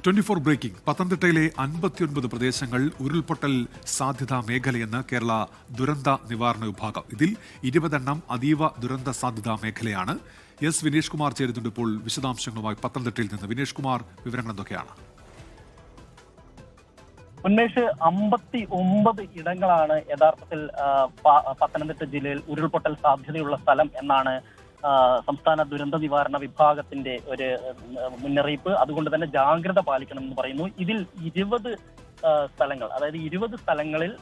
24 breaking. പത്തനംതിട്ടയിലെ 59 പ്രദേശങ്ങൾ ഉരുൾപൊട്ടൽ സാധ്യതാ മേഖലയെന്ന് കേരള ദുരന്ത നിവാരണ വിഭാഗം. ഇതിൽ 20 എണ്ണം അതീവ ദുരന്ത സാധ്യതാ മേഖലയാണ്. എസ് വിനേഷ് കുമാർ ചേരുന്നുണ്ട് ഇപ്പോൾ വിശദാംശങ്ങളുമായി പത്തനംതിട്ടയിൽ നിന്ന്. വിനേഷ് കുമാർ, വിവരങ്ങൾ എന്തൊക്കെയാണ്? ഉന്മേഷ്, 59 ഇടങ്ങളാണ് യഥാർത്ഥത്തിൽ പത്തനംതിട്ട ജില്ലയിൽ ഉരുൾപൊട്ടൽ സാധ്യതയുള്ള സ്ഥലം എന്നാണ് സംസ്ഥാന ദുരന്ത നിവാരണ വിഭാഗത്തിന്റെ ഒരു മുന്നറിയിപ്പ്. അതുകൊണ്ട് തന്നെ ജാഗ്രത പാലിക്കണമെന്ന് പറയുന്നു. ഇതിൽ 20 സ്ഥലങ്ങൾ, അതായത് 20 സ്ഥലങ്ങളിൽ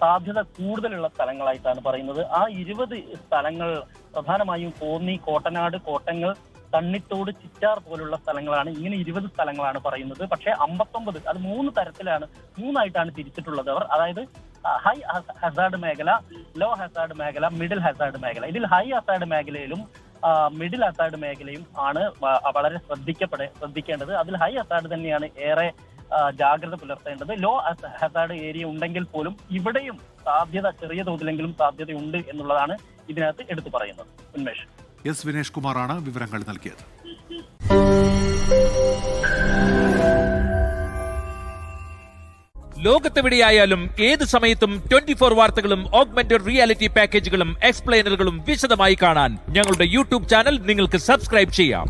സാധ്യത കൂടുതലുള്ള സ്ഥലങ്ങളായിട്ടാണ് പറയുന്നത്. ആ 20 സ്ഥലങ്ങൾ പ്രധാനമായും കോന്നി, കോട്ടനാട്, കോട്ടങ്ങൽ, തണ്ണിത്തോട്, ചിറ്റാർ പോലുള്ള സ്ഥലങ്ങളാണ്. ഇങ്ങനെ 20 സ്ഥലങ്ങളാണ് പറയുന്നത്. പക്ഷേ 59 അത് 3 തരത്തിലാണ്, 3ആയിട്ടാണ് തിരിച്ചിട്ടുള്ളത് അവർ. അതായത് ഹൈ ഹസാർഡ് മേഖല, ലോ ഹസാർഡ് മേഖല, മിഡിൽ ഹസാർഡ് മേഖല. ഇതിൽ ഹൈ ഹസാർഡ് മേഖലയിലും മിഡിൽ ഹസാർഡ് മേഖലയും ആണ് വളരെ ശ്രദ്ധിക്കേണ്ടത്. അതിൽ ഹൈ ഹസാർഡ് തന്നെയാണ് ഏറെ ജാഗ്രത പുലർത്തേണ്ടത്. ലോ ഹസാർഡ് ഏരിയ ഉണ്ടെങ്കിൽ പോലും ഇവിടെയും സാധ്യത, ചെറിയ തോതിലെങ്കിലും സാധ്യതയുണ്ട് എന്നുള്ളതാണ് ഇതിനകത്ത് എടുത്തു പറയുന്നത്. ഉന്മേഷ്. എസ് വിനേഷ് കുമാറാണ് വിവരങ്ങൾ നൽകിയത്. ലോകത്തെവിടെയായാലും ഏത് സമയത്തും 24 വാർത്തകളും ഓഗ്മെന്റഡ് റിയാലിറ്റി പാക്കേജുകളും എക്സ്പ്ലെയിനറുകളും വിശദമായി കാണാൻ ഞങ്ങളുടെ യൂട്യൂബ് ചാനൽ നിങ്ങൾക്ക് സബ്സ്ക്രൈബ് ചെയ്യാം.